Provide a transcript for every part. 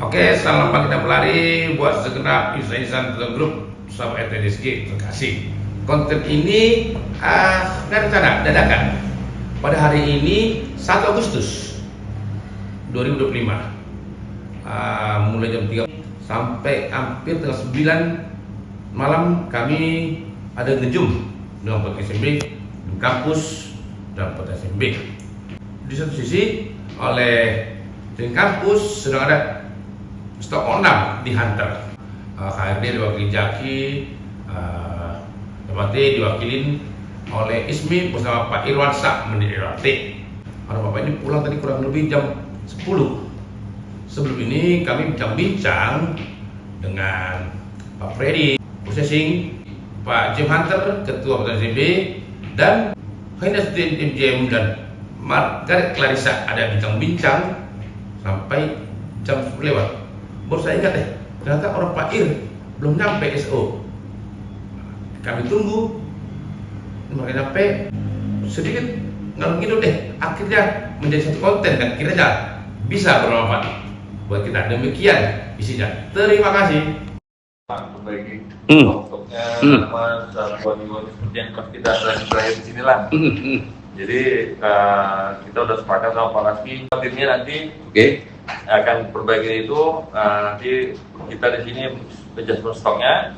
Oke, selamat pagi dan pelari buat segenap insan-insan grup sahabat RTDSG. Terima kasih. Konten ini nggak rencana, dadakan. Pada hari ini 1 Agustus 2025, mulai jam 3 sampai hampir tanggal 9 malam kami ada ngejum dengan podcast SMB di kampus dan podcast SMB. Di satu sisi oleh tim kampus sedang ada stok 6 di Hunter. HRD diwakili Jaki, Dapati diwakilin oleh Ismi bersama Pak Irwansyah menjadi RT. Para bapak ini pulang tadi kurang lebih jam 10. Sebelum ini kami bincang-bincang dengan Pak Freddy Processing, Pak Jim Hunter, Ketua PTSB, dan Hendas tim JM dan Margaret Clarissa ada bincang-bincang sampai jam 10 lewat. Baru saya ingat ternyata orang Pak Ir belum nyampe SO. Kami tunggu, mereka nyampe sedikit ngalung gitu deh. Akhirnya menjadi satu konten dan kira-kira bisa bermanfaat buat kita. Demikian isinya. Terima kasih. Perbaiki pokoknya sama buat seperti yang kita terakhir di sini lah. Jadi kita udah sepakat sama Pak Laski. Timnya nanti akan perbaiki itu. Nanti kita di sini adjustment stoknya.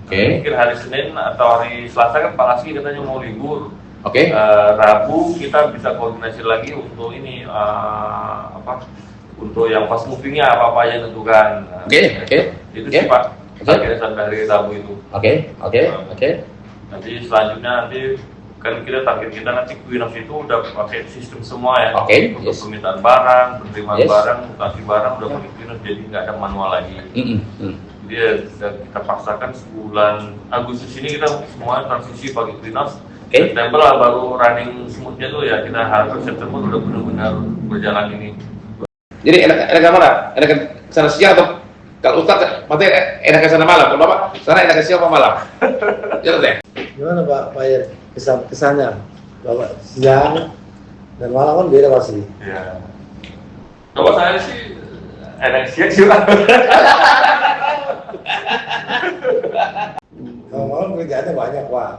Mungkin hari Senin atau hari Selasa kan Pak Laski katanya mau libur. Rabu kita bisa koordinasi lagi untuk ini untuk yang fast movingnya apa aja tentukan. Itu sih Pak. Akhirnya sampai hari Rabu itu. Nanti selanjutnya kan kita target kita nanti Quinos itu udah pakai sistem semua ya. Untuk permintaan barang, penerimaan barang, mutasi barang udah pakai Quinos, jadi nggak ada manual lagi. Jadi kita paksakan sebulan Agustus ini kita semua transisi pakai Quinos. September lah baru running smoothnya tuh ya, kita harapkan September udah benar-benar berjalan ini. Jadi enak mana? Enak sana siang atau kalau Ustaz materi enak sana malam? Kalau Bapak sana enak siang apa malam? Jelas deh. Gimana Pak Fahir kesannya Bapak siang dan malam kan beda pasti. Iya. Kalau saya sih enak siang sih Pak. Kalau malam kerjaannya banyak Pak.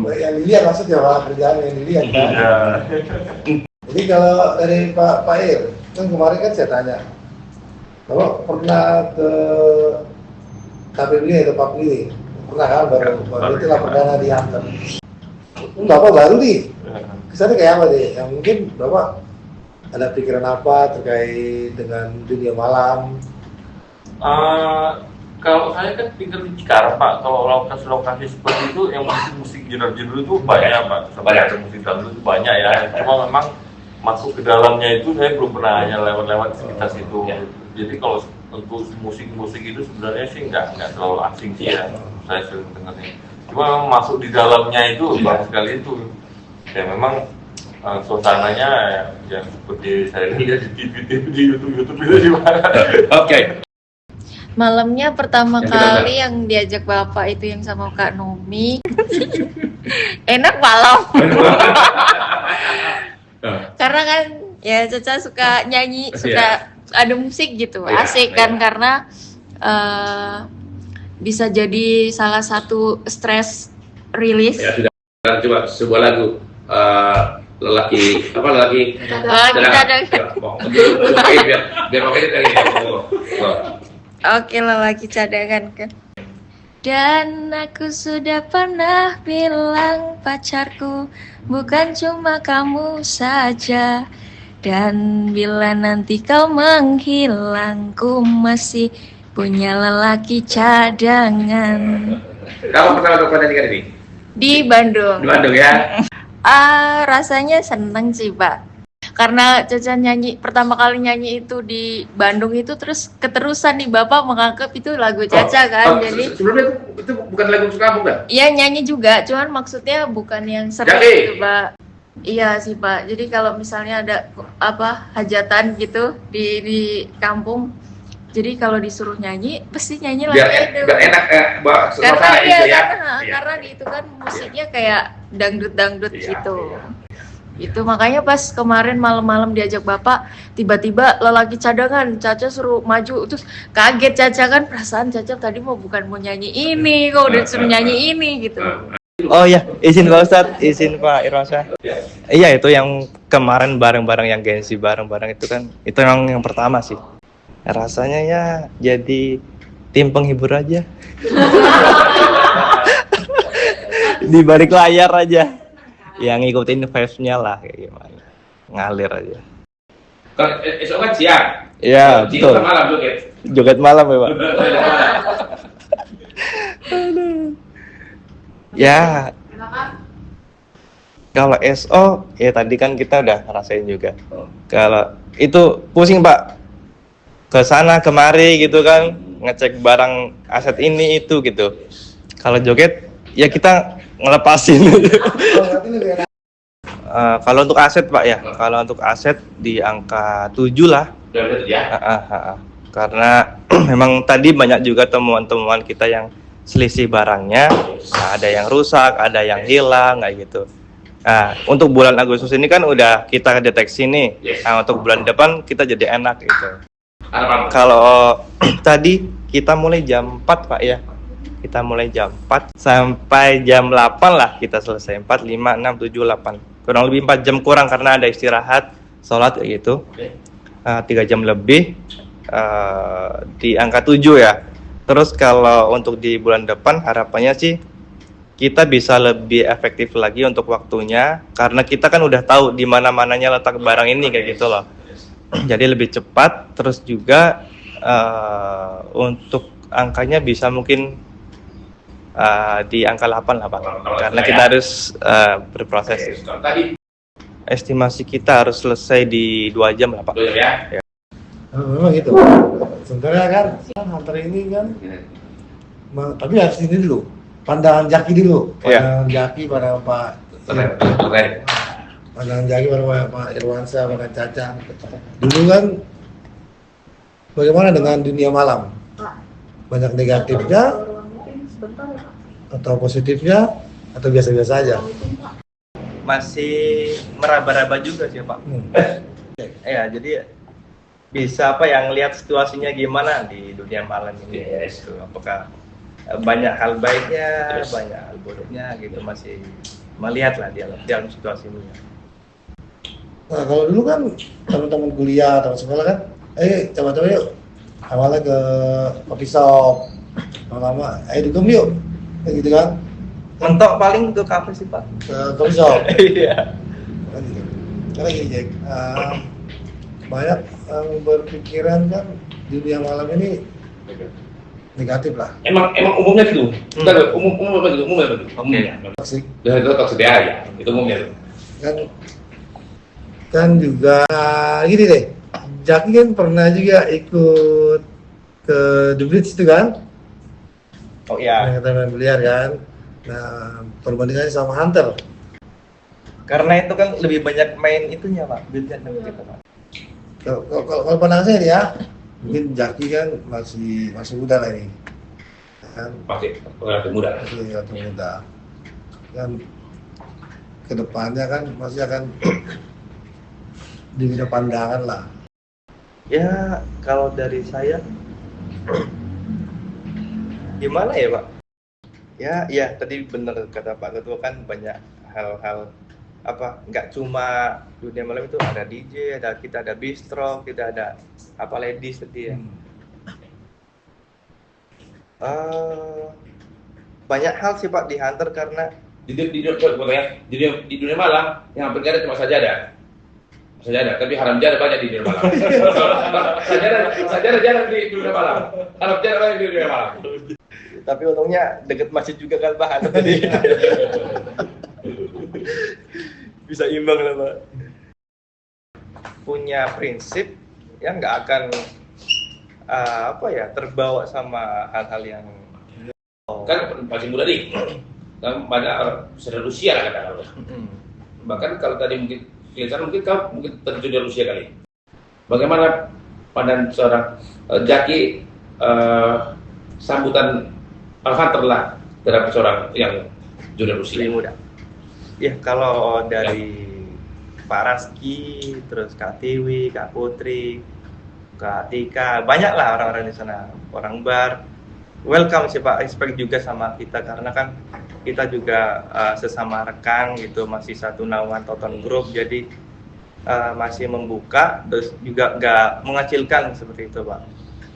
Yang dilihat maksudnya Pak, kerjaan yang dilihat kan. Jadi kalau dari Pak Ir, kan kemarin kan saya tanya, Bapak pernah ke KPB atau Pak Pilih? Pernah kan, baru itulah perdana di Hunter. Bapak baru nih, kesannya kayak apa deh? Yang mungkin Bapak ada pikiran apa terkait dengan dunia malam? Kalau saya kan tinggal di Cikarang Pak, kalau lokasi-lokasi seperti itu yang musik genre-genre itu banyak Pak. Sampai ada musik dangdut itu banyak ya. Cuma memang masuk ke dalamnya itu saya belum pernah hanya lewat-lewat sekitar situ. Jadi kalau untuk musik-musik itu sebenarnya sih nggak terlalu asing sih ya. Saya sering dengarnya. Cuma memang masuk di dalamnya itu bagus sekali itu. Ya memang suasananya ya seperti saya lihat di TV, di YouTube itu juga. Malamnya pertama kali yang diajak Bapak itu yang sama Kak Nomi. Enak malam. Karena kan ya Caca suka nyanyi, suka ada musik gitu, asik kan karena bisa jadi salah satu stress release. Ya sudah, coba sebuah lagu lelaki Cadang. Biar pakai lagi. Oke, lelaki cadangan kan. Dan aku sudah pernah bilang pacarku bukan cuma kamu saja. Dan bila nanti kau menghilang, ku masih punya lelaki cadangan. Kamu pernah nonton nyanyikan ini? Di Bandung. Di Bandung ya? Rasanya seneng sih Pak. Karena Caca pertama kali nyanyi itu di Bandung itu terus keterusan nih Bapak menganggap itu lagu Caca kan. Jadi sebelumnya itu bukan lagu kampung kan? Iya nyanyi juga, cuman maksudnya bukan yang sering gitu Pak. Iya sih Pak. Jadi kalau misalnya ada hajatan gitu di kampung, jadi kalau disuruh nyanyi pasti nyanyi lagu itu. Biar enak karena di itu kan musiknya kayak dangdut gitu. Itu makanya pas kemarin malam-malam diajak bapak, tiba-tiba lelaki cadangan, Caca suruh maju, terus kaget Caca kan, perasaan Caca tadi bukan mau nyanyi ini, kok udah suruh nyanyi ini gitu. Oh ya, izin Pak Ustadz, izin Pak Irwansyah. Iya, itu yang kemarin bareng-bareng yang gengsi bareng-bareng itu kan, itu yang pertama sih. Rasanya ya jadi tim penghibur aja. Di balik layar aja. Yang ngikutin vibes-nya lah kayak gimana. Ngalir aja. Kalau esok kan siang. Iya, betul. Malam joget. Joget malam ya, Pak. Ya. Kalau SO ya tadi kan kita udah rasain juga. Kalau itu pusing, Pak. Ke sana kemari gitu kan, ngecek barang aset ini itu gitu. Kalau joget ya kita ngelepasin. Kalau untuk aset Pak ya, kalau untuk aset di angka 7 lah. Karena memang tadi banyak juga temuan-temuan kita yang selisih barangnya, ada yang rusak, ada yang hilang kayak gitu. Nah, untuk bulan Agustus ini kan udah kita deteksi nih. Nah, untuk bulan depan kita jadi enak gitu. Kalau tadi kita mulai jam 4 Pak ya. Kita mulai jam 4 sampai jam 8 lah kita selesai. 4, 5, 6, 7, 8. Kurang lebih 4 jam kurang karena ada istirahat, sholat kayak gitu. 3 jam lebih di angka 7 ya. Terus kalau untuk di bulan depan harapannya sih kita bisa lebih efektif lagi untuk waktunya. Karena kita kan udah tahu di mana-mananya letak barang ini kayak gitu loh. Jadi lebih cepat, terus juga untuk angkanya bisa mungkin di angka 8 lah Pak, karena kita harus berproses. Estimasi kita harus selesai di 2 jam lah Pak. 2 jam ya? Memang gitu. Sebenarnya kan hunter ini kan, tapi harus ini dulu, pandangan Jaki dulu, pandangan Jaki pada Pak. Pandangan Jaki pada Pak Irwansyah, pada Caca. Dulu kan, bagaimana dengan dunia malam? Banyak negatifnya, atau positifnya, atau biasa-biasa aja? Masih meraba-raba juga sih Pak. Ya, jadi bisa apa yang lihat situasinya gimana di dunia malam ini. Gitu. Apakah banyak hal baiknya, banyak hal buruknya gitu, masih melihat lah dalam situasi ini. Nah, kalau dulu kan teman-teman kuliah atau sekolah kan, coba-coba yuk, awalnya ke coffee shop, lama-lama, dugem yuk, kayak gitu kan. Mentok paling ke kafe sih Pak. Ke coffee shop. Iya. Karena gini Jack, banyak yang berpikiran kan dunia malam ini negatif lah. Emang umumnya gitu. Umumnya begitu. Umumnya. Toksik. Itu toksik ya. Itu umumnya tuh. Kan juga gini deh. Jaki kan pernah juga ikut ke The Bridge itu kan? Oh iya. Kita main biliar kan. Nah, perbandingannya sama Hunter. Karena itu kan lebih banyak main itunya Pak, biliar gitu Pak. Kalau pandangan saya ya, mungkin Jaki kan masih muda lah ini. Kan? Masih muda. Masih muda. Kan kedepannya kan masih akan dibina pandangan lah. Ya kalau dari saya gimana ya Pak? Ya tadi benar kata Pak Ketua kan banyak hal-hal nggak cuma dunia malam itu ada DJ, kita ada bistro, kita ada ladies tadi ya. Banyak hal sih Pak di Hunter karena di dunia malam yang hampir nggak ada cuma sajadah, tapi haram jadah banyak di dunia malam. sajadah jarang di dunia malam, haram jadah banyak di dunia malam. Tapi untungnya deket masjid juga kan Pak tadi. Bisa imbang lah Pak. Punya prinsip yang nggak akan terbawa sama hal-hal yang kan masih muda nih. Kan banyak sudah Rusia lah kata kalau. Bahkan kalau tadi mungkin kau terjun di Rusia kali. Bagaimana pandangan seorang Jaki sambutan Hunter lah terhadap seorang yang junior Rusia? muda. Ya kalau dari Pak Raski, terus Kak Tiwi, Kak Putri, Kak Tika, banyak lah orang-orang di sana, orang bar. Welcome sih Pak, respect juga sama kita karena kan kita juga sesama rekan gitu, masih satu naungan Toton Group, jadi masih membuka, terus juga nggak mengecilkan seperti itu Pak,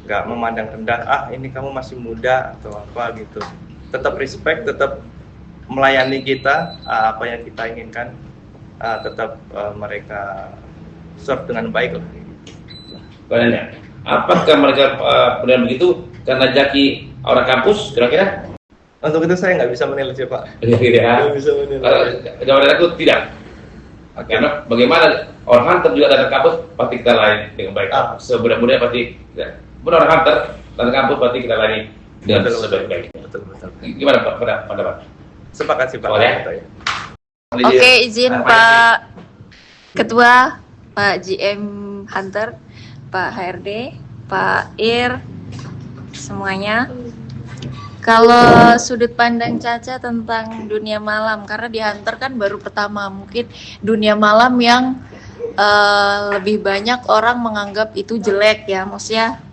nggak memandang rendah, ini kamu masih muda atau apa gitu, tetap respect, tetap melayani kita, apa yang kita inginkan, tetap mereka serve dengan baik lah. Pertanyaannya, apakah mereka benar begitu karena Jaki orang kampus kira-kira? Untuk itu saya nggak bisa menilai sih Pak. Tidak. Nggak bisa menilai. Jawaban aku tidak. Karena bagaimana orang hunter juga datang kampus pasti kita layani dengan baik. Semudah-mudahnya pasti orang hunter datang kampus pasti kita layani dengan sebaik-baik. Betul. Gimana Pak pendapat? Sepakat sih Pak. Boleh. Oke, izin Pak Ketua, Pak GM Hunter, Pak HRD, Pak Ir, semuanya. Kalau sudut pandang Caca tentang dunia malam, karena di Hunter kan baru pertama, mungkin dunia malam yang lebih banyak orang menganggap itu jelek ya, maksudnya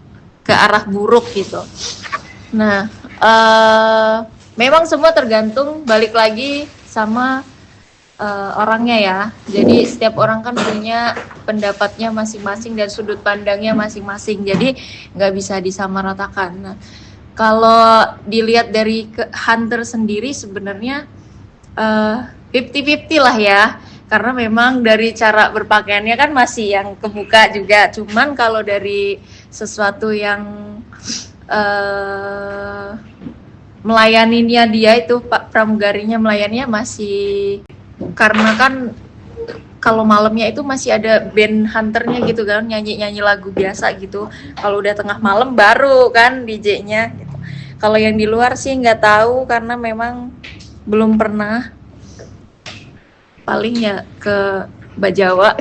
ke arah buruk gitu. Nah, memang semua tergantung, balik lagi sama orangnya ya. Jadi setiap orang kan punya pendapatnya masing-masing dan sudut pandangnya masing-masing. Jadi nggak bisa disamaratakan. Nah, kalau dilihat dari Hunter sendiri sebenarnya 50-50 lah ya. Karena memang dari cara berpakaiannya kan masih yang kebuka juga. Cuman kalau dari sesuatu yang melayaninya dia itu Pak pramugarinya melayaninya masih, karena kan kalau malamnya itu masih ada band hunternya gitu kan, nyanyi lagu biasa gitu. Kalau udah tengah malam baru kan DJ-nya gitu. Kalau yang di luar sih nggak tahu karena memang belum pernah, paling ya ke Bajawa.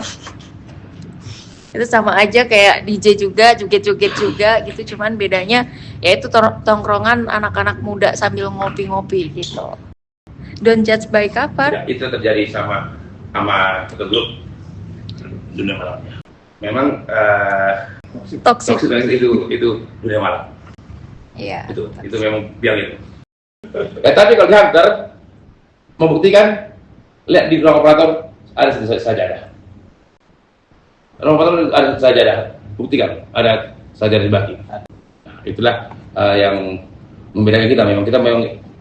Itu sama aja kayak DJ juga, joget-joget juga gitu, cuman bedanya yaitu tongkrongan anak-anak muda sambil ngopi-ngopi gitu. Don't judge by cover. Ya, itu terjadi sama satu grup dunia malamnya. Memang Toxic. itu dunia malam. Iya. Itu memang biang itu. Tapi kalau di Hunter membuktikan, lihat di ruang operator ada sajadah. Ruang operator ada sajadah, buktikan ada sajadah dibagi. Nah, itulah yang membedakan kita. Memang kita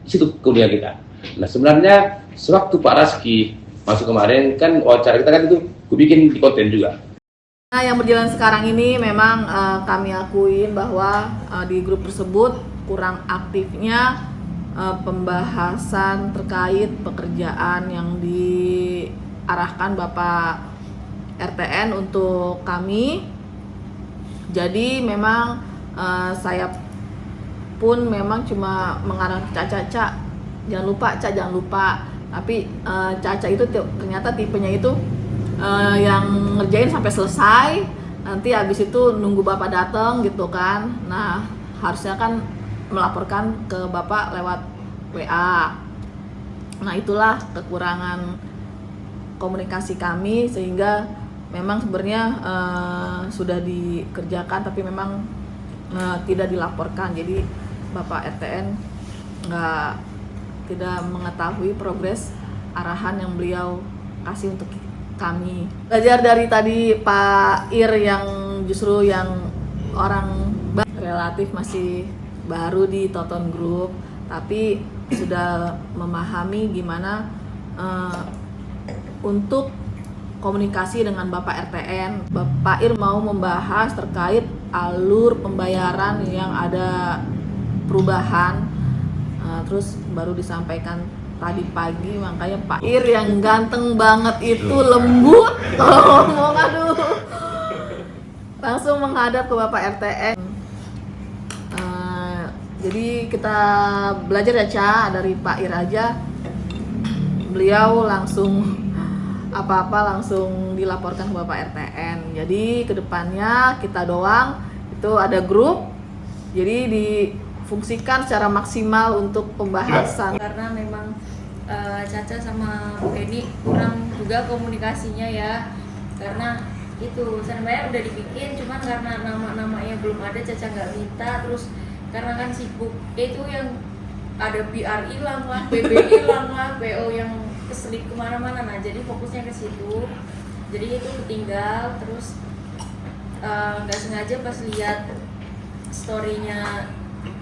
situ keunikan kita. Nah sebenarnya sewaktu Pak Raski masuk kemarin kan wawancara kita kan itu bikin di konten juga. Nah, yang berjalan sekarang ini memang kami akuin bahwa di grup tersebut kurang aktifnya pembahasan terkait pekerjaan yang diarahkan Bapak RTN untuk kami. Jadi memang saya pun memang cuma mengarahkan Caca, jangan lupa Caca, jangan lupa. Tapi Caca itu ternyata tipenya itu yang ngerjain sampai selesai, nanti habis itu nunggu Bapak datang gitu kan. Nah harusnya kan melaporkan ke Bapak lewat WA. Nah itulah kekurangan komunikasi kami, sehingga memang sebenarnya sudah dikerjakan tapi memang tidak dilaporkan. Jadi Bapak RTN tidak mengetahui progres arahan yang beliau kasih untuk kami. Belajar dari tadi Pak Ir yang justru yang orang relatif masih baru di Toton Group, tapi sudah memahami gimana untuk komunikasi dengan Bapak RTN. Bapak Ir mau membahas terkait alur pembayaran yang ada perubahan, terus baru disampaikan tadi pagi. Makanya Pak Ir yang ganteng banget itu lembut kalau ngomong, aduh, langsung menghadap ke Bapak RTN. Jadi kita belajar ya Ca, dari Pak Ir aja beliau langsung apa-apa langsung dilaporkan ke Bapak RTN. Jadi kedepannya kita doang itu ada grup, jadi difungsikan secara maksimal untuk pembahasan. Karena memang Caca sama Bu Eni kurang juga komunikasinya ya, karena itu sebenarnya udah dibikin, cuman karena nama-namanya belum ada, Caca nggak minta, terus karena kan sibuk itu yang ada PR hilang lah, PB hilang lah, PO yang keselip kemana-mana, nah jadi fokusnya ke situ, jadi itu ketinggal. Terus nggak sengaja pas lihat storynya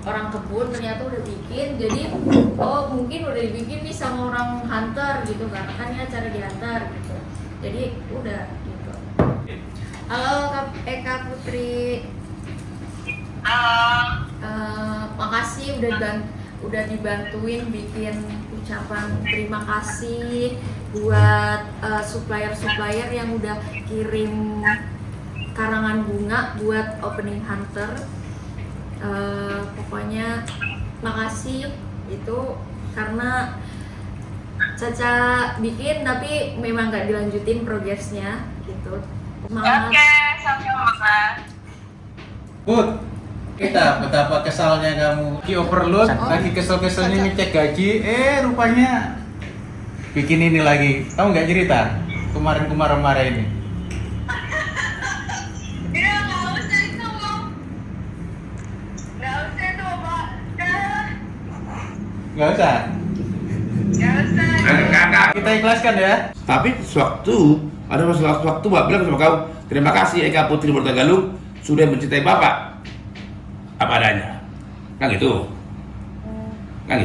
orang kebun ternyata udah bikin, jadi oh mungkin udah dibikin nih sama orang hunter gitu, karena kan ini acara di hunter gitu, jadi udah gitu. Halo Eka Putri. Makasih udah dibantuin bikin ucapan terima kasih buat supplier yang udah kirim karangan bunga buat opening hunter. Pokoknya makasih itu karena Caca bikin tapi memang nggak dilanjutin progresnya gitu. Semangat. Oke, sama-sama. Put, kita betapa kesalnya kamu di overload, lagi kesel-keselnya ngecek gaji, rupanya bikin ini lagi. Kamu nggak cerita kemarin ini? Ya, nggak usah itu, Bang. Nggak usah itu, Pak. Nggak usah. Nggak usah. Kakak. Kita ikhlaskan ya. Tapi ada waktu Mbak bilang sama kau, terima kasih Eka Putri Bertagalung sudah mencintai Bapak apa adanya, kan gitu. Nah,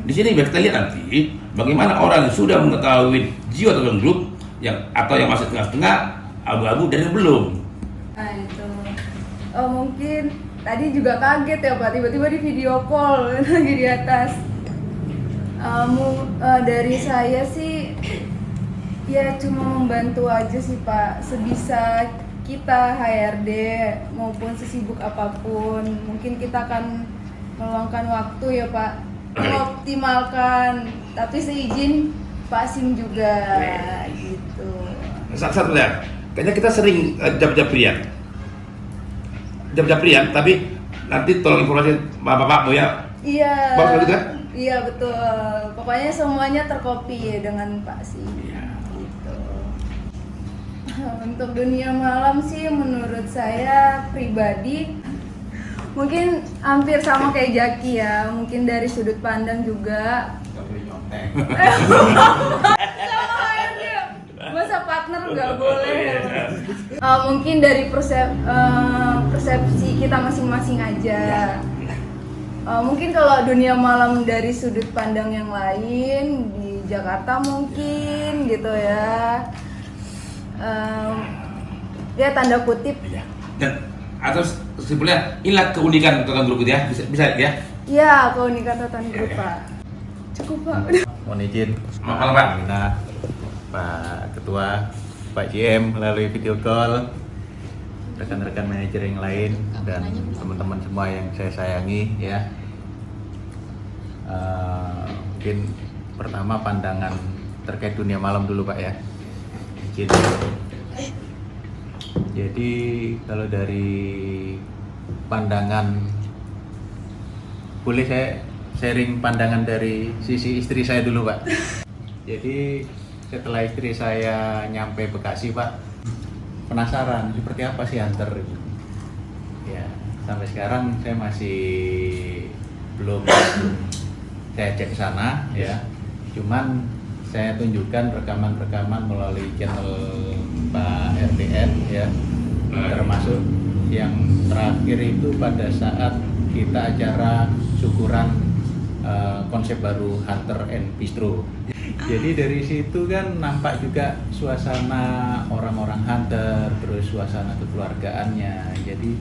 di sini biar kita lihat nanti bagaimana orang yang sudah mengetahui jiwa Token Group yang masih tengah-tengah, abu-abu dan yang belum. Nah itu, mungkin tadi juga kaget ya Pak, tiba-tiba di video call lagi di atas. Dari saya sih ya cuma membantu aja sih Pak, sebisa kita HRD maupun sesibuk apapun, mungkin kita akan meluangkan waktu ya Pak, mengoptimalkan, tapi seizin Pak Sim juga gitu. Satu ya, kayaknya kita sering jap-japrian, tapi nanti tolong informasi bapak-bapak ya. Iya. Bapak gitu kan? Iya betul. Pokoknya semuanya terkopi ya dengan Pak Sim. Iya. Gitu. Untuk dunia malam sih menurut saya pribadi mungkin hampir sama kayak Jaki ya. Mungkin dari sudut pandang juga. Nggak boleh nyontek. Sama aja. Masa partner nggak boleh. Mungkin dari persepsi kita masing-masing aja. Mungkin kalau dunia malam dari sudut pandang yang lain di Jakarta mungkin gitu ya, ya tanda kutip. Dan atau simpelnya inilah keunikan Token Group itu ya, bisa ya? Ya keunikan Token Group Pak. Cukup Pak. Mohon izin. Malam Pak. Mina, Pak Ketua, Pak GM melalui video call, rekan-rekan manajer yang lain dan teman-teman semua yang saya sayangi ya. Mungkin pertama pandangan terkait dunia malam dulu Pak ya. Jadi kalau dari pandangan, boleh saya sharing pandangan dari sisi istri saya dulu Pak. Jadi setelah istri saya nyampe Bekasi Pak, penasaran seperti apa sih hunter itu. Ya, sampai sekarang saya masih belum saya cek ke sana ya. Cuman saya tunjukkan rekaman-rekaman melalui channel Pak RTN ya. Termasuk yang terakhir itu pada saat kita acara syukuran konsep baru Hunter and Bistro. Jadi dari situ kan nampak juga suasana orang-orang hunter, terus suasana kekeluargaannya. Jadi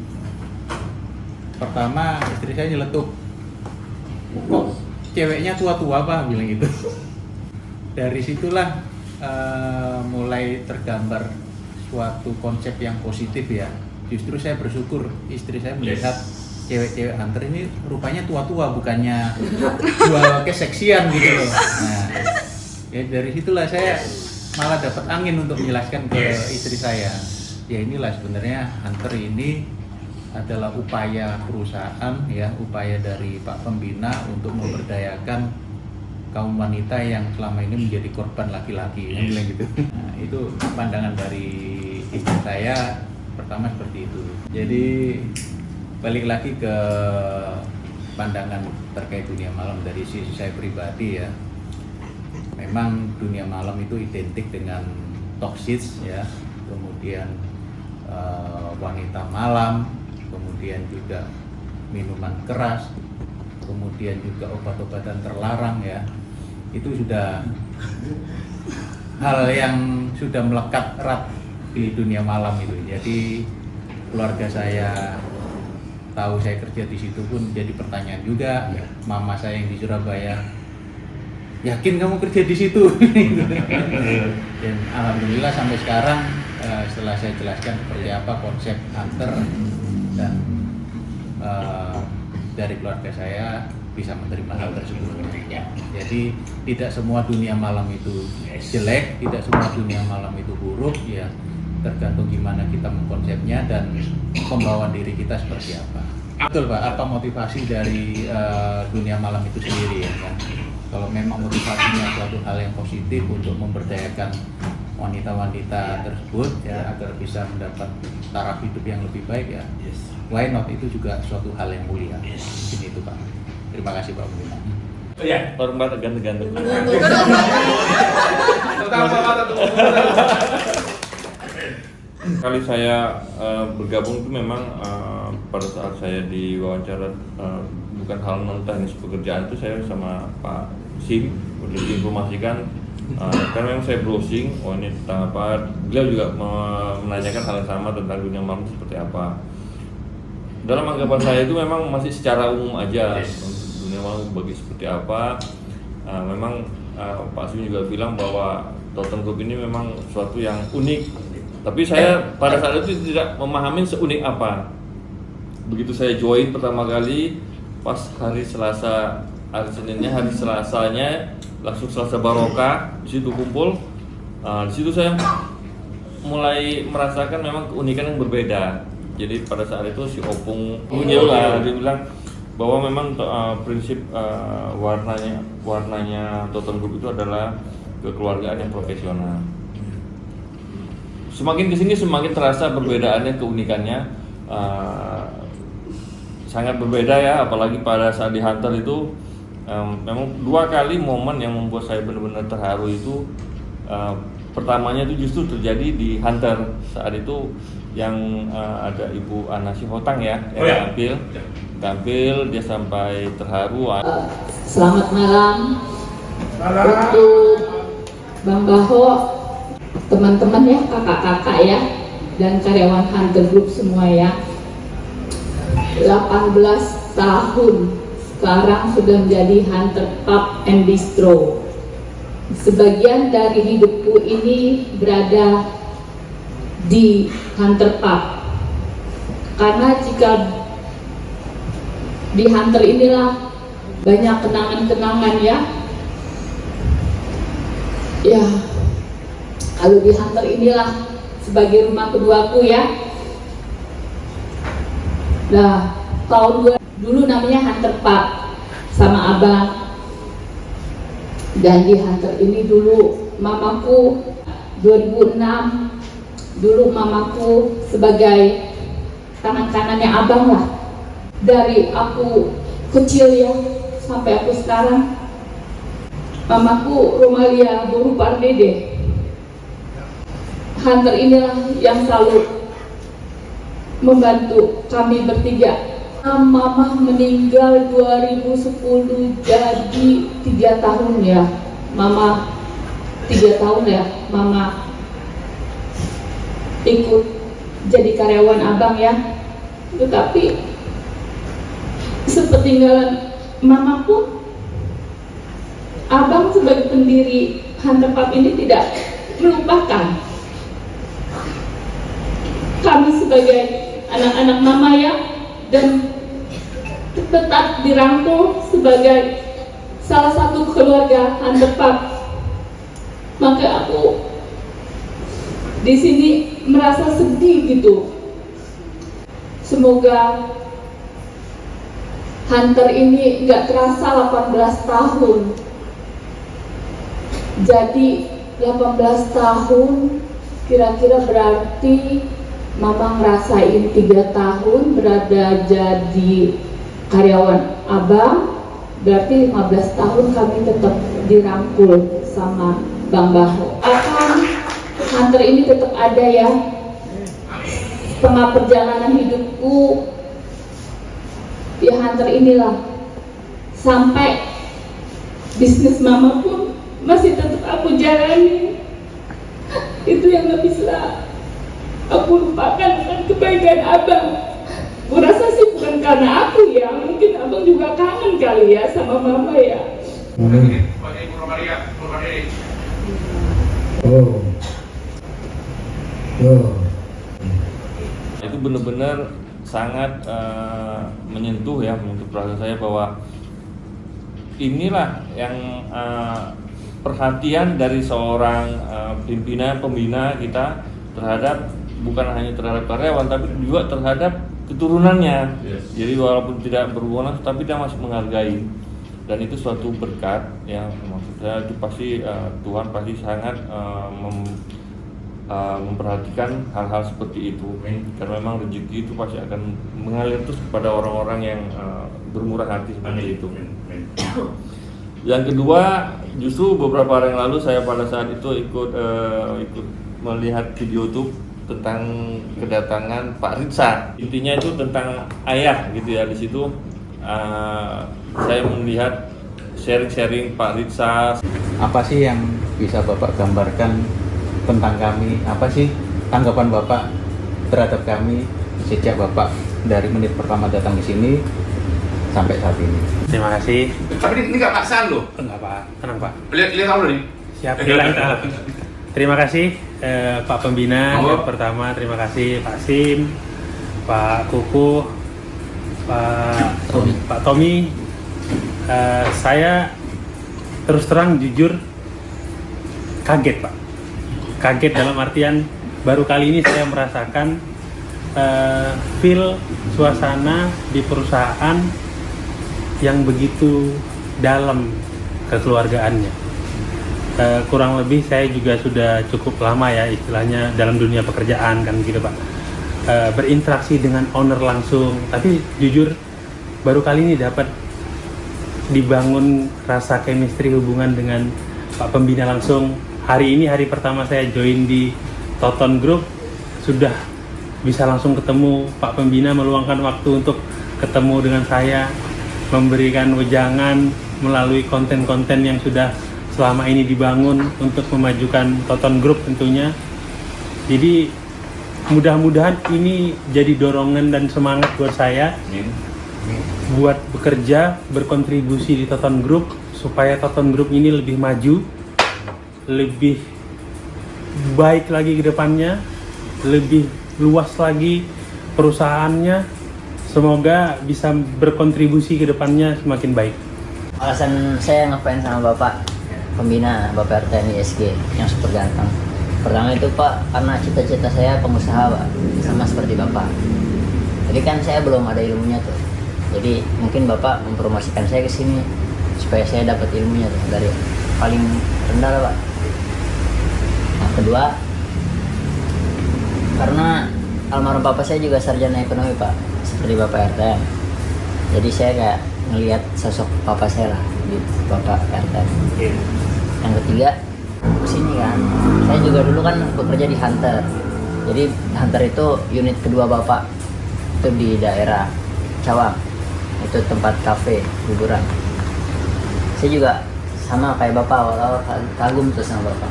pertama istri saya nyeletuk, kok ceweknya tua-tua Pak, bilang gitu. Dari situlah mulai tergambar suatu konsep yang positif ya. Justru saya bersyukur istri saya melihat cewek-cewek hunter ini rupanya tua-tua, bukannya jual keseksian gitu loh. Nah, ya dari situlah saya malah dapat angin untuk menjelaskan ke istri saya. Ya inilah sebenarnya hunter ini adalah upaya perusahaan ya, upaya dari Pak Pembina untuk memberdayakan kaum wanita yang selama ini menjadi korban laki-laki, yang bilang gitu. Nah, itu pandangan dari istri saya pertama seperti itu. Jadi balik lagi ke pandangan terkait dunia malam dari sisi saya pribadi ya. Memang dunia malam itu identik dengan toksis ya, kemudian wanita malam, kemudian juga minuman keras, kemudian juga obat-obatan terlarang ya. Itu sudah hal yang sudah melekat erat di dunia malam itu. Jadi keluarga saya tahu saya kerja di situ pun jadi pertanyaan juga. Mama saya yang di Surabaya, yakin kamu kerja di situ? Dan alhamdulillah sampai sekarang setelah saya jelaskan seperti apa konsep hunter dan dari keluarga saya bisa menerima hal tersebut. Jadi tidak semua dunia malam itu jelek, tidak semua dunia malam itu buruk ya, tergantung gimana kita mengkonsepnya dan pembawaan diri kita seperti apa. Betul Pak, apa motivasi dari dunia malam itu sendiri ya kan? Kalau memang motivasinya suatu hal yang positif untuk memberdayakan wanita-wanita tersebut ya agar bisa mendapat taraf hidup yang lebih baik ya, why not, itu juga suatu hal yang mulia. Mungkin itu Pak. Terima kasih Pak Bunda. Iya, hormat gantung-gantung. Kali saya bergabung itu memang pada saat saya diwawancara bukan hal non teknis pekerjaan itu, saya sama Pak Sim udah diinformasikan karena memang saya browsing, oh ini tentang apa, beliau juga menanyakan hal yang sama tentang dunia malam seperti apa. Dalam anggapan saya itu memang masih secara umum aja untuk dunia malam bagi seperti apa. Memang Pak Sim juga bilang bahwa Totem Group ini memang suatu yang unik. Tapi saya pada saat itu tidak memahami seunik apa. Begitu saya join pertama kali, pas hari Selasa, hari Seninnya, hari Selasanya langsung Selasa Barokah, di situ kumpul. Di situ saya mulai merasakan memang keunikan yang berbeda. Jadi pada saat itu si Opung punya dia bilang bahwa memang prinsip warnanya Totem Group itu adalah kekeluargaan yang profesional. Semakin kesini semakin terasa perbedaannya, keunikannya sangat berbeda ya, apalagi pada saat di Hunter itu memang dua kali momen yang membuat saya benar-benar terharu itu. Pertamanya itu justru terjadi di Hunter saat itu yang ada Ibu Ana Sihotang ya, yang tampil dia sampai terharu. Selamat malam untuk Bang Baho, teman-teman ya, kakak-kakak ya, dan karyawan Hunter Group semua ya. 18 tahun sekarang sudah menjadi Hunter Pub and Bistro. Sebagian dari hidupku ini berada di Hunter Pub, karena jika di Hunter inilah banyak kenangan-kenangan ya. Ya, kalau di Hunter inilah sebagai rumah keduaku ya. Nah, dulu namanya Hunter Pub sama Abang. Dan di Hunter ini dulu mamaku 2006, dulu mamaku sebagai tangan kanannya Abang lah. Dari aku kecil ya sampai aku sekarang, mamaku Romalia Buru Pardede. Hunter inilah yang selalu membantu kami bertiga. Mama meninggal 2010, jadi 3 tahun ya. Mama 3 tahun ya, Mama ikut jadi karyawan Abang ya. Tetapi sepeninggalan Mama pun, Abang sebagai pendiri Hunter Pub ini tidak melupakan kami sebagai anak-anak Mama ya, dan tetap dirangkul sebagai salah satu keluarga Hunter Pub. Maka aku di sini merasa sedih gitu. Semoga Hunter ini nggak terasa 18 tahun jadi 18 tahun, kira-kira berarti Mama ngerasain 3 tahun berada jadi karyawan Abang, berarti 15 tahun kami tetap dirangkul sama Bang Baho. Akan Hunter ini tetap ada ya. Tengah perjalanan hidupku, ya Hunter inilah. Sampai bisnis Mama pun masih tetap aku jalani. Itu yang gak bisa aku lupakan dengan kebaikan Abang. Aku rasa sih bukan karena aku ya, mungkin Abang juga kangen kali ya sama Mama ya. Itu benar-benar sangat menyentuh perasaan saya bahwa inilah yang perhatian dari seorang pimpinan pembina kita terhadap, bukan hanya terhadap karyawan tapi juga terhadap keturunannya. Jadi walaupun tidak berhubungan tapi dia masih menghargai, dan itu suatu berkat ya. Maksud saya itu pasti Tuhan pasti sangat memperhatikan hal-hal seperti itu, karena memang rezeki itu pasti akan mengalir terus kepada orang-orang yang bermurah hati seperti itu. Yang kedua, justru beberapa hari yang lalu saya pada saat itu ikut melihat video YouTube tentang kedatangan Pak Ritsa. Intinya itu tentang ayah gitu ya. Di situ saya melihat sharing-sharing Pak Ritsa. Apa sih yang bisa Bapak gambarkan tentang kami? Apa sih tanggapan Bapak terhadap kami sejak Bapak dari menit pertama datang di sini sampai saat ini? Terima kasih. Tapi ini nggak paksaan loh. Enggak Pak, tenang Pak. Lihat kamu nih. Siap, hilang. Terima kasih Pak Pembina. Yang pertama terima kasih Pak Sim, Pak Kuku, Pak Tommy. Saya terus terang jujur kaget Pak. Kaget dalam artian baru kali ini saya merasakan feel suasana di perusahaan yang begitu dalam kekeluargaannya. Kurang lebih saya juga sudah cukup lama ya istilahnya dalam dunia pekerjaan kan gitu Pak, berinteraksi dengan owner langsung, tapi jujur baru kali ini dapat dibangun rasa chemistry hubungan dengan Pak Pembina langsung. Hari ini hari pertama saya join di Toton Group, sudah bisa langsung ketemu Pak Pembina, meluangkan waktu untuk ketemu dengan saya, memberikan wejangan melalui konten-konten yang sudah selama ini dibangun untuk memajukan Toton Group tentunya. Jadi mudah-mudahan ini jadi dorongan dan semangat buat saya buat bekerja, berkontribusi di Toton Group supaya Toton Group ini lebih maju, lebih baik lagi ke depannya, lebih luas lagi perusahaannya. Semoga bisa berkontribusi ke depannya semakin baik. Alasan saya ngefans sama Bapak Pembina, Bapak RT ISG yang super ganteng. Pertama itu Pak, karena cita-cita saya pengusaha Pak, sama seperti Bapak. Jadi kan saya belum ada ilmunya tuh. Jadi mungkin Bapak mempromosikan saya ke sini supaya saya dapat ilmunya tuh dari paling rendah lah Pak. Nah, kedua, karena almarhum Bapak saya juga sarjana ekonomi Pak, seperti Bapak RT. Jadi saya kayak ngelihat sosok Bapak saya lah di Bapak RT. Yang ketiga, kesini kan, saya juga dulu kan bekerja di Hunter. Jadi Hunter itu unit kedua Bapak, itu di daerah Cawang, itu tempat kafe hiburan. Saya juga sama kayak Bapak, awal-awal kagum tuh sama Bapak.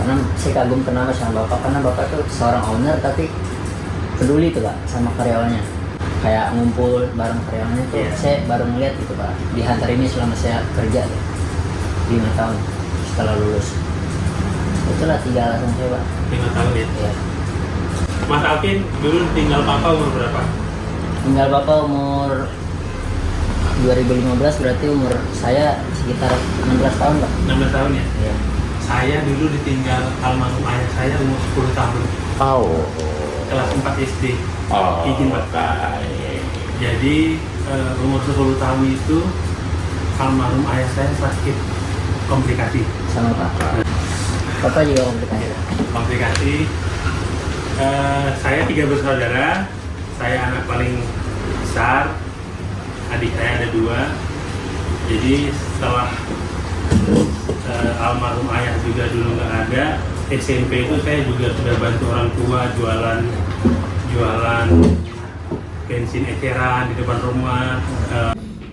Karena saya kagum kenapa sama Bapak, karena Bapak tuh seorang owner tapi peduli tuh Pak sama karyawannya. Kayak ngumpul bareng karyawannya tuh, saya baru ngeliat gitu Pak di Hunter ini selama saya kerja tuh 5 tahun setelah lulus. Itulah 3 alasan saya Pak. 5 tahun ya? Iya. Mas Alvin dulu tinggal Papa umur berapa? Tinggal Bapak umur 2015, berarti umur saya sekitar 16 tahun Pak. 16 tahun ya? Iya. Saya dulu ditinggal almarhum ayah saya umur 10 tahun. Oh. Kelas 4 SD. Oh, izin Pak. Jadi umur 10 tahun itu almarhum ayah saya sakit komplikasi sama Bapak. Bapak juga komplikasi. Komplikasi. Saya 3 bersaudara. Saya anak paling besar. Adik saya ada 2. Jadi setelah almarhum ayah juga dulu nggak ada, SMP itu saya juga sudah bantu orang tua jualan bensin eceran di depan rumah.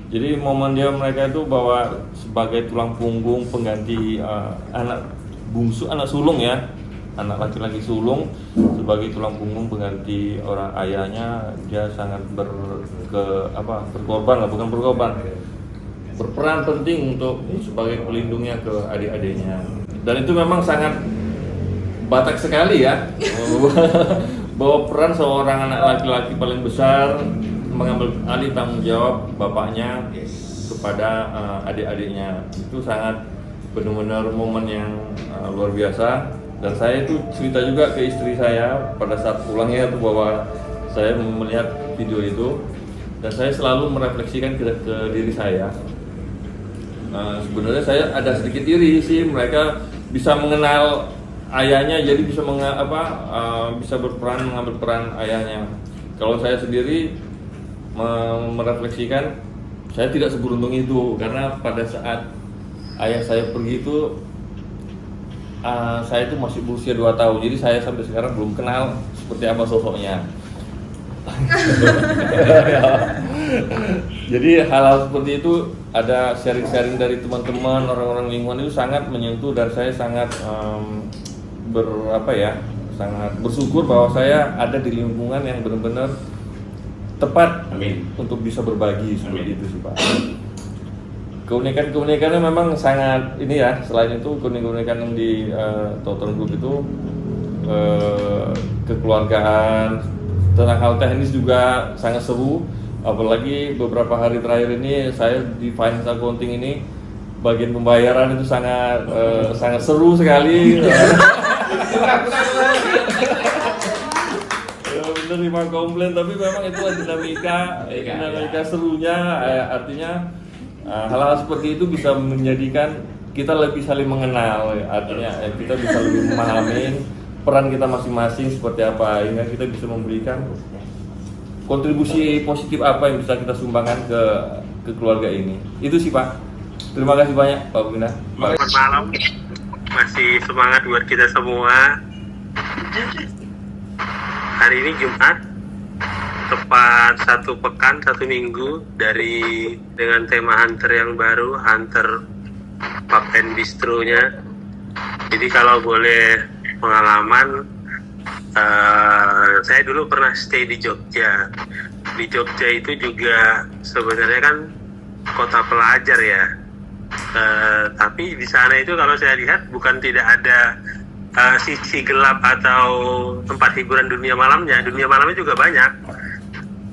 Jadi momen dia mereka itu bahwa sebagai tulang punggung pengganti anak bungsu, anak sulung ya, anak laki-laki sulung, sebagai tulang punggung pengganti orang ayahnya, dia sangat berkorban lah, bukan berkorban, berperan penting untuk sebagai pelindungnya ke adik-adiknya. Dan itu memang sangat Batak sekali ya, bahwa peran seorang anak laki-laki paling besar mengambil alih tanggung jawab bapaknya kepada adik-adiknya. Itu sangat benar-benar momen yang luar biasa. Dan saya itu cerita juga ke istri saya pada saat pulangnya itu bahwa saya melihat video itu dan saya selalu merefleksikan ke diri saya. Sebenarnya saya ada sedikit iri sih, mereka bisa mengenal ayahnya, jadi bisa bisa berperan mengambil peran ayahnya. Kalau saya sendiri merefleksikan, saya tidak seberuntung itu karena pada saat ayah saya pergi itu saya itu masih berusia 2 tahun, jadi saya sampai sekarang belum kenal seperti apa sosoknya. Jadi hal-hal seperti itu ada sharing-sharing dari teman-teman, orang-orang lingkungan itu sangat menyentuh dan saya sangat sangat bersyukur bahwa saya ada di lingkungan yang benar-benar tepat untuk bisa berbagi seperti itu sih Pak. Keunikan-keunikannya memang sangat ini ya. Selain itu keunikan yang di Toton Group itu kekeluargaan, tentang hal teknis juga sangat seru. Apalagi beberapa hari terakhir ini saya di finance accounting ini bagian pembayaran itu sangat seru sekali. Menerima komplain, tapi memang itu dinamika serunya, artinya hal-hal seperti itu bisa menjadikan kita lebih saling mengenal, artinya kita bisa lebih memahami peran kita masing-masing seperti apa, hingga kita bisa memberikan kontribusi positif apa yang bisa kita sumbangkan ke keluarga ini. Itu sih Pak. Terima kasih banyak Pak Bunda. Selamat malam. Masih semangat buat kita semua. Hari ini Jumat, tepat 1 pekan, 1 minggu dengan tema Hunter yang baru, Hunter Pub and Bistro-nya. Jadi kalau boleh pengalaman, saya dulu pernah stay di Jogja. Di Jogja itu juga sebenarnya kan kota pelajar ya. Tapi di sana itu kalau saya lihat bukan tidak ada sisi gelap atau tempat hiburan dunia malamnya juga banyak.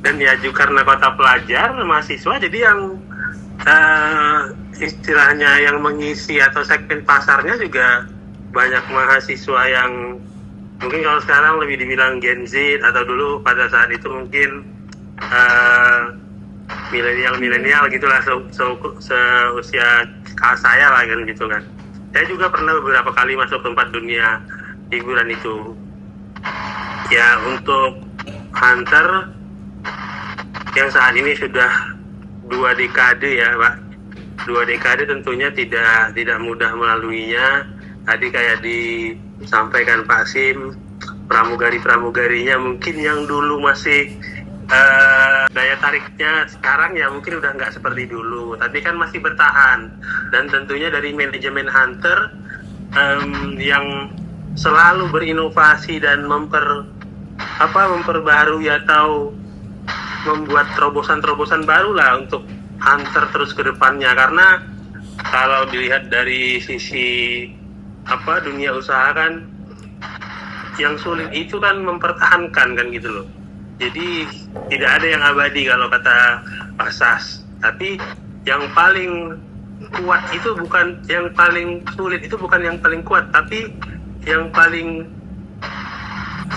Dan ya juga karena kota pelajar, mahasiswa, jadi yang istilahnya yang mengisi atau segmen pasarnya juga banyak mahasiswa yang mungkin kalau sekarang lebih dibilang Gen Z, atau dulu pada saat itu mungkin milenial gitulah, seusia saya lah kan gitu kan. Saya juga pernah beberapa kali masuk tempat dunia hiburan itu. Ya untuk Hunter yang saat ini sudah 2 dekade ya Pak. 2 dekade tentunya tidak mudah melaluinya. Tadi kayak disampaikan Pak Sim, pramugari-pramugarinya mungkin yang dulu masih daya tariknya sekarang ya mungkin udah nggak seperti dulu, tapi kan masih bertahan. Dan tentunya dari manajemen Hunter yang selalu berinovasi dan memperbarui atau membuat terobosan-terobosan baru lah untuk Hunter terus ke depannya. Karena kalau dilihat dari sisi dunia usaha kan yang sulit itu kan mempertahankan kan gitu loh. Jadi tidak ada yang abadi kalau kata Pak Sas. Tapi yang paling kuat itu bukan yang paling sulit, itu bukan yang paling kuat, tapi yang paling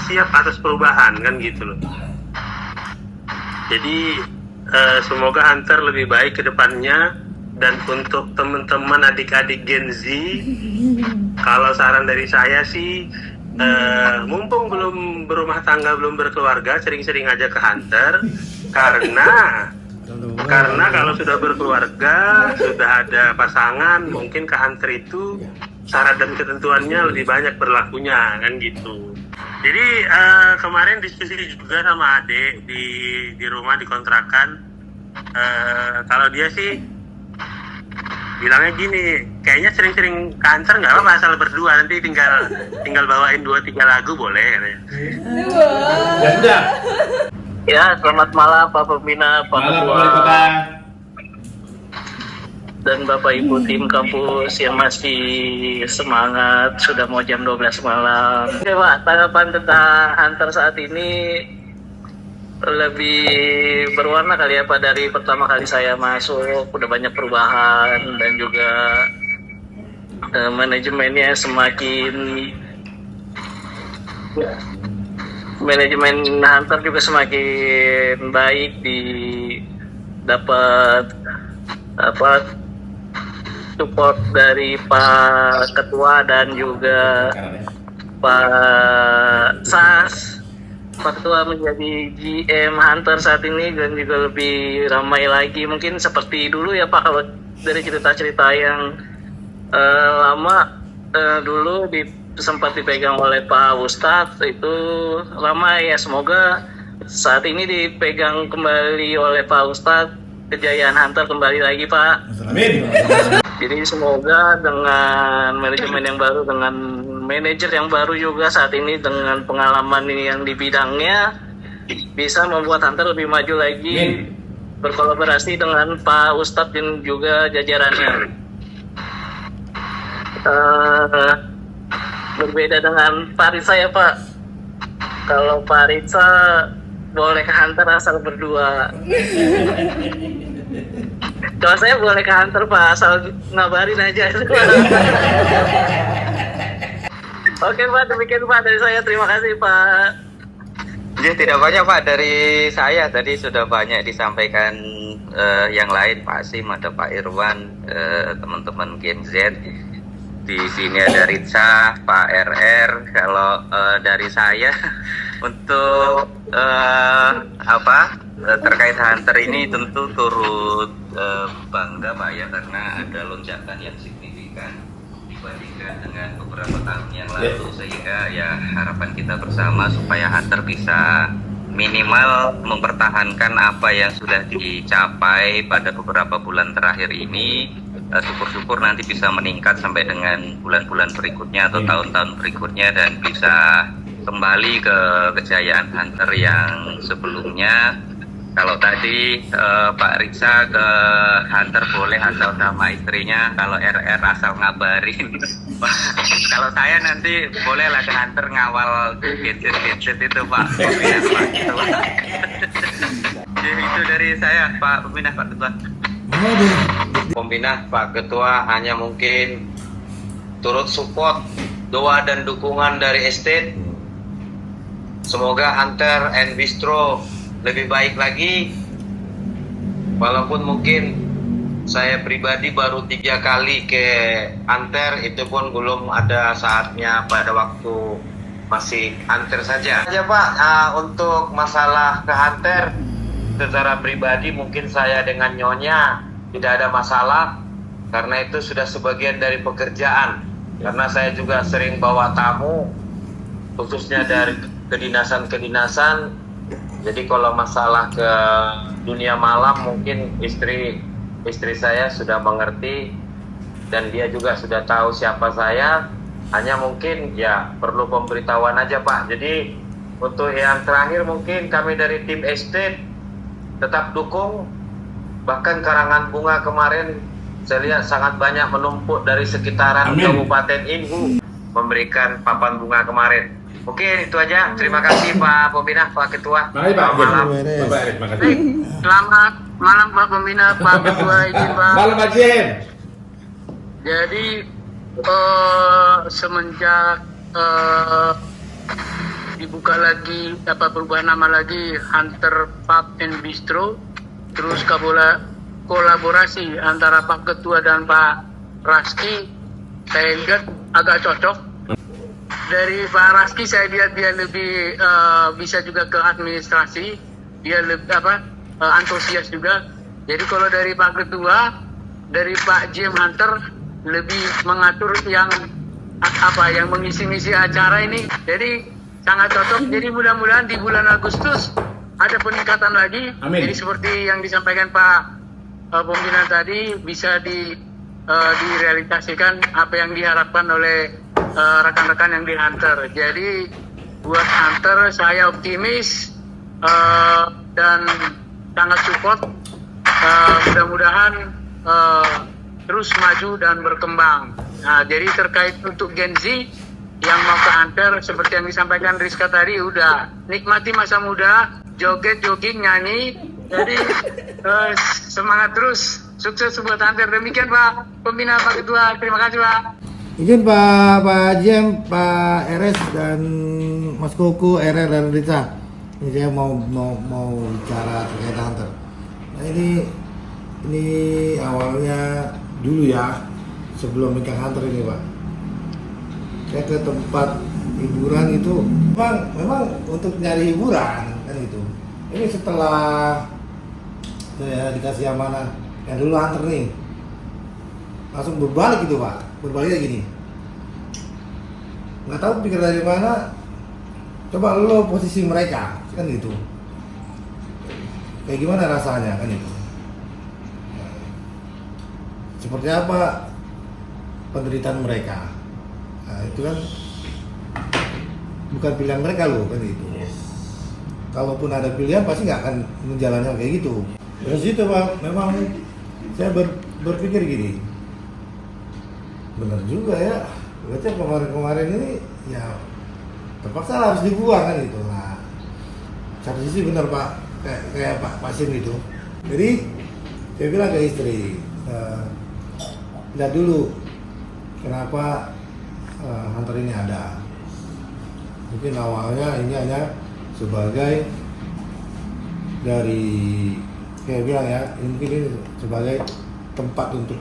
siap atas perubahan kan gitu loh. Jadi semoga Hunter lebih baik ke depannya Dan untuk teman-teman adik-adik Gen Z, kalau saran dari saya sih, mumpung belum berumah tangga, belum berkeluarga, sering-sering aja ke Hunter, karena kalau sudah berkeluarga, sudah ada pasangan, mungkin ke Hunter itu syarat dan ketentuannya lebih banyak berlakunya, kan gitu. Jadi kemarin diskusi juga sama adik di rumah, di kontrakan. Kalau dia sih bilangnya gini, kayaknya sering-sering ke Hunter nggak apa-apa asal berdua, nanti tinggal bawain 2-3 lagu boleh katanya. Ya sudah. Ya, selamat malam Pak Pembina, Pak Ketua, dan Bapak Ibu tim kampus yang masih semangat, sudah mau jam 12 malam. Oke Pak, tanggapan tentang Hunter saat ini lebih berwarna kali ya Pak, dari pertama kali saya masuk, udah banyak perubahan dan juga manajemennya manajemen Hunter juga semakin baik, dapat support dari Pak Ketua dan juga Pak Sas. Pak Ketua menjadi GM Hunter saat ini dan juga lebih ramai lagi, mungkin seperti dulu ya Pak. Kalau dari cerita-cerita yang lama dulu sempat dipegang oleh Pak Ustadz, itu lama ya. Semoga saat ini dipegang kembali oleh Pak Ustadz, kejayaan Hunter kembali lagi Pak. Amin. Jadi semoga dengan manajemen yang baru, dengan manajer yang baru juga saat ini, dengan pengalaman yang di bidangnya, bisa membuat Hunter lebih maju lagi, berkolaborasi dengan Pak Ustadz dan juga jajarannya. Berbeda dengan Pak Ritsa ya Pak. Kalau Pak Ritsa boleh ke Hunter asal berdua. Kalau saya boleh ke Hunter Pak, asal ngabarin aja. Oke Pak, demikian Pak dari saya. Terima kasih Pak. Ya, tidak banyak Pak dari saya, tadi sudah banyak disampaikan yang lain, Pak Asim, ada Pak Irwan, teman-teman Gen Z. Di sini ada Ritsa, Pak RR. Kalau dari saya untuk terkait Hunter ini tentu turut bangga Pak ya, karena ada lonjakan yang signifikan dibandingkan dengan beberapa tahun yang lalu, sehingga ya harapan kita bersama supaya Hunter bisa minimal mempertahankan apa yang sudah dicapai pada beberapa bulan terakhir ini. Syukur-syukur nanti bisa meningkat sampai dengan bulan-bulan berikutnya atau tahun-tahun berikutnya, dan bisa kembali ke kejayaan Hunter yang sebelumnya. Kalau tadi Pak Ritsa ke Hunter boleh asal sama istrinya, kalau RR asal ngabarin. Kalau saya nanti bolehlah ke Hunter ngawal gadget itu Pak. Itu dari saya Pak Pembina, Pak Ketua. Pembina, Pak Ketua hanya mungkin turut support doa dan dukungan dari estate. Semoga Hunter and Bistro lebih baik lagi. Walaupun mungkin saya pribadi baru 3 kali ke Hunter, itu pun belum ada saatnya pada waktu masih Hunter saja. Ya Pak, untuk masalah ke Hunter, secara pribadi mungkin saya dengan Nyonya tidak ada masalah, karena itu sudah sebagian dari pekerjaan. Karena saya juga sering bawa tamu, khususnya dari kedinasan-kedinasan. Jadi kalau masalah ke dunia malam, mungkin istri saya sudah mengerti, dan dia juga sudah tahu siapa saya. Hanya mungkin ya perlu pemberitahuan aja Pak. Jadi untuk yang terakhir, mungkin kami dari tim estate tetap dukung. Bahkan karangan bunga kemarin saya lihat sangat banyak menumpuk dari sekitaran Kabupaten Inhu memberikan papan bunga kemarin. Oke, itu aja. Terima kasih Pak Pembina, Pak Ketua. Selamat malam. Selamat malam Pak Pembina, Pak Ketua, izin Pak. Malam Pak Jim. Jadi semenjak dibuka lagi perubahan nama lagi Hunter Pub and Bistro, terus kolaborasi antara Pak Ketua dan Pak Raski, saya lihat agak cocok. Dari Pak Raski saya lihat dia lebih bisa juga ke administrasi, dia lebih antusias juga. Jadi kalau dari Pak Ketua, dari Pak Jim Hunter lebih mengatur yang mengisi-ngisi acara ini. Jadi sangat cocok. Jadi mudah-mudahan di bulan Agustus ada peningkatan lagi. Amin. Jadi seperti yang disampaikan Pak pembina tadi bisa direalisasikan apa yang diharapkan oleh rekan-rekan yang di Hunter. Jadi buat Hunter saya optimis dan sangat support. Mudah-mudahan terus maju dan berkembang. Nah, jadi terkait untuk Gen Z yang mau ke Hunter, seperti yang disampaikan Rizka tadi, udah nikmati masa muda, joget, jogging, nyanyi. Jadi semangat terus, sukses buat Hunter. Demikian Pak Pembina, Pak Ketua, terima kasih Pak. Izin Pak Jem, Pak Eres dan Mas Koko, RR dan Rita. Ini saya mau bicara terkait Hunter. Nah ini awalnya dulu ya, sebelum nikah Hunter ini Pak. Saya ke tempat hiburan itu memang untuk nyari hiburan kan itu. Ini setelah saya dikasih amanah yang dulu Hunter nih, langsung berbalik gitu Pak. Berbaliknya gini, nggak tahu pikir dari mana, coba lo posisi mereka kan gitu, kayak gimana rasanya kan itu, seperti apa penderitaan mereka. Nah, itu kan bukan pilihan mereka loh kan itu. Kalaupun ada pilihan pasti nggak akan menjalankan kayak gitu. Dari situ Pak, memang saya berpikir gini, benar juga ya, berarti kemarin ini ya terpaksa harus dibuang kan itu. Nah, satu sisi benar Pak, kayak Pak Sim itu. Jadi saya bilang ke istri, lihat dulu kenapa Hunter ini ada. Mungkin awalnya ini hanya sebagai dari kayak bilang ya, mungkin ini sebagai tempat untuk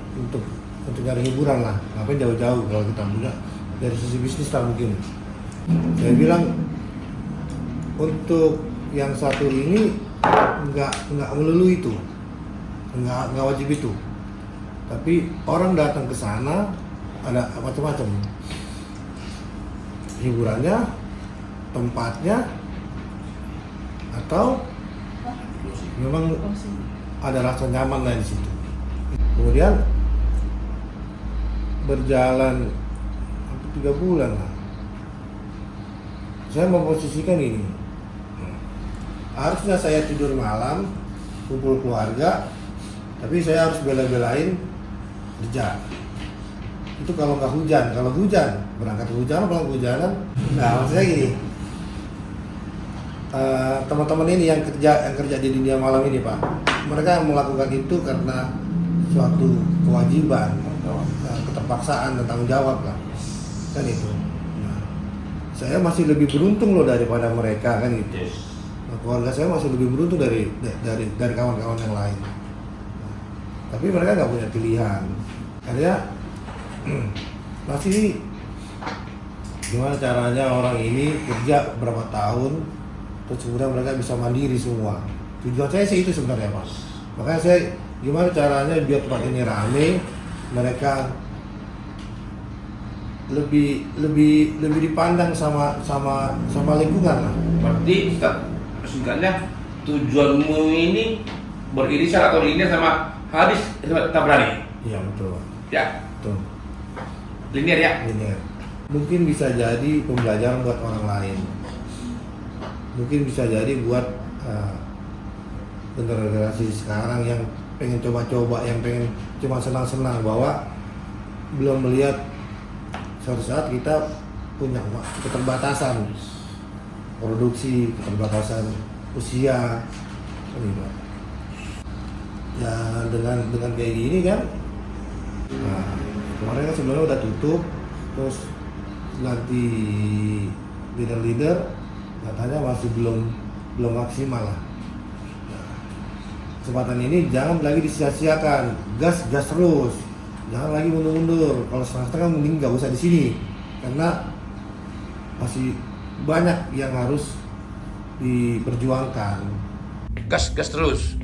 nyari hiburan lah. Ngapain jauh-jauh kalau kita punya dari sisi bisnis lah mungkin. Saya bilang untuk yang satu ini nggak melulu itu, nggak wajib itu. Tapi orang datang ke sana ada macam-macam. Hiburannya, tempatnya, atau memang ada rasa nyaman lah di situ. Kemudian berjalan hampir 3 bulan lah, saya memposisikan ini, harusnya saya tidur malam kumpul keluarga, tapi saya harus bela-belain kerja. Itu kalau nggak hujan, kalau hujan berangkat hujan, pulang kehujanan. Nah maksudnya gini, teman-teman ini yang kerja di dunia malam ini Pak, mereka melakukan itu karena suatu kewajiban, keterpaksaan dan tanggung jawab lah, kan itu. Nah, saya masih lebih beruntung loh daripada mereka kan gitu. Nah, keluarga saya masih lebih beruntung dari kawan-kawan yang lain. Nah, tapi mereka nggak punya pilihan, karena masih gimana caranya orang ini kerja berapa tahun terus kemudian mereka bisa mandiri semua. Tujuan saya sih itu sebenarnya Pak. Makanya saya gimana caranya biar tempat ini rame, mereka lebih dipandang sama lingkungan lah. Berarti singkatnya tujuanmu ini beririsan atau linear sama hadis Tabrani? Iya betul. Ya. Betul. Linear ya? Linear. Mungkin bisa jadi pembelajaran buat orang lain. Mungkin bisa jadi buat generasi sekarang yang pengen coba-coba, yang pengen cuma senang-senang, bahwa belum melihat suatu saat kita punya keterbatasan produksi, keterbatasan usia, ya dengan kayak gini kan. Nah, kemarin kan sebelumnya udah tutup, terus ganti leader katanya masih belum maksimal lah. Nah, kesempatan ini jangan lagi disia-siakan, gas terus, jangan lagi mundur-mundur. Kalau setengah-setengah mending nggak usah di sini, karena masih banyak yang harus diperjuangkan. Gas terus,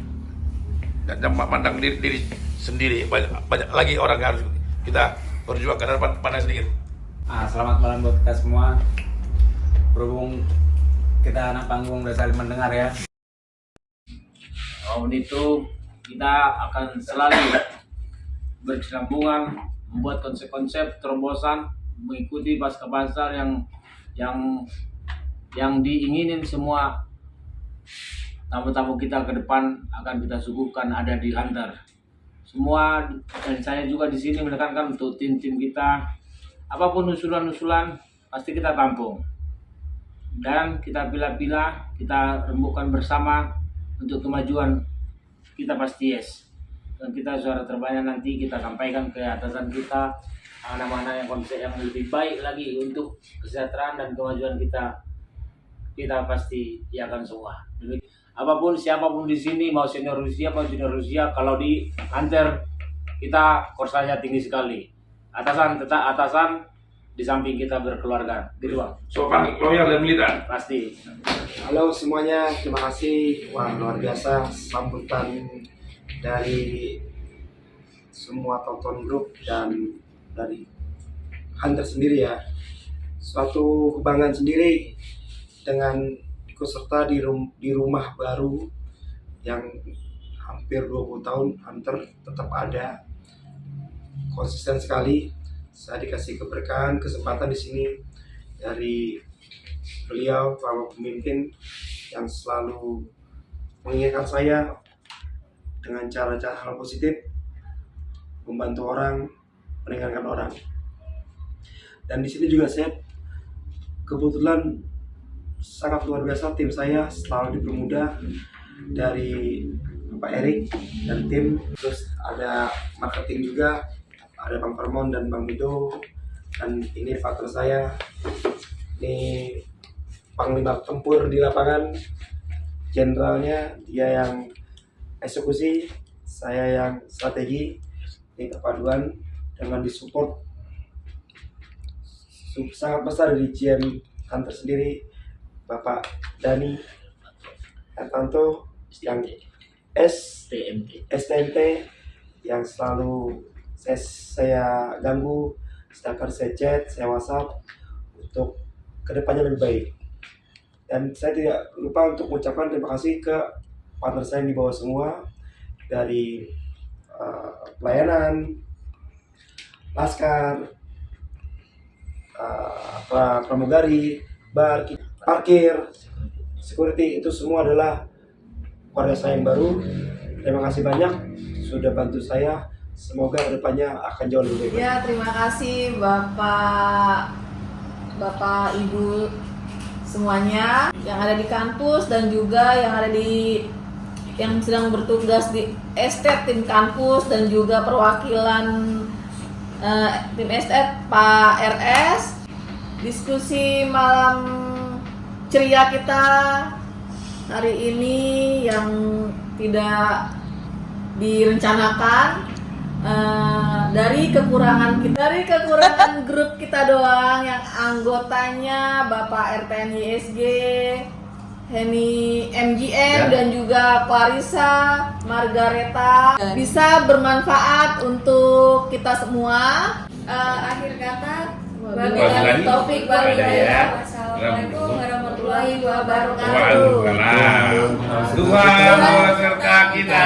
dan jangan pandang diri sendiri. Banyak lagi orang yang harus kita perjuangkan. Pandang sedikit. Selamat malam buat kita semua. Berhubung kita anak panggung udah saling mendengar ya. Tahun itu kita akan selalu berkesinambungan, membuat konsep-konsep terobosan, mengikuti pasca yang diinginin semua tamu-tamu kita ke depan akan kita suguhkan ada di Hunter. Semua, dan saya juga di sini menekankan untuk tim-tim kita, apapun usulan-usulan pasti kita tampung dan kita pilih-pilih, kita rembukan bersama. Untuk kemajuan kita pasti yes, dan kita suara terbanyak nanti kita sampaikan ke atasan kita mana-mana yang konsep yang lebih baik lagi untuk kesejahteraan dan kemajuan kita pasti iakan semua. Apapun siapapun di sini, mau senior Rusia kalau di Hunter kita korsanya tinggi sekali. Atasan di samping kita berkeluarga, gitu Bang. Sopan, loyal dan militan. Pasti. Halo semuanya, terima kasih. Wah, luar biasa sambutan dari semua tonton grup dan dari Hunter sendiri ya. Suatu kebanggaan sendiri dengan ikut serta di rumah baru yang hampir 20 tahun Hunter tetap ada. Konsisten sekali. Saya dikasih keberkahan, kesempatan di sini dari beliau, Bapak pemimpin yang selalu mengingatkan saya dengan cara-cara hal positif, membantu orang, meringankan orang. Dan di sini juga saya kebetulan sangat luar biasa, tim saya selalu dipermudah dari Pak Erik dan tim, terus ada marketing juga, ada Bang Permon dan Bang Mido, dan ini partner saya, ini Panglima Tempur di lapangan, jenderalnya, dia yang eksekusi, saya yang strategi. Ini perpaduan dengan disupport sangat besar dari GM Hunter sendiri, Bapak Dani Ertanto yang STMT yang selalu saya ganggu, sedangkan saya chat, saya WhatsApp untuk kedepannya lebih baik. Dan saya tidak lupa untuk mengucapkan terima kasih ke partner saya yang di bawah semua, dari pelayanan, laskar, pramugari, bar, parkir, security, itu semua adalah warga saya yang baru. Terima kasih banyak sudah bantu saya. Semoga kedepannya akan jauh lebih baik. Ya, terima kasih Bapak Ibu semuanya yang ada di kampus dan juga yang sedang bertugas di estate tim kampus dan juga perwakilan tim estate Pak RS. Diskusi malam ceria kita hari ini yang tidak direncanakan, dari kekurangan grup kita doang yang anggotanya Bapak RTN ISG, Heni MGM dan juga Clarissa Margareta bisa bermanfaat untuk kita semua. Akhir kata, wabillahi taufik wal hidayah. Wassalamualaikum warahmatullahi wabarakatuh. Tuhan beserta kita.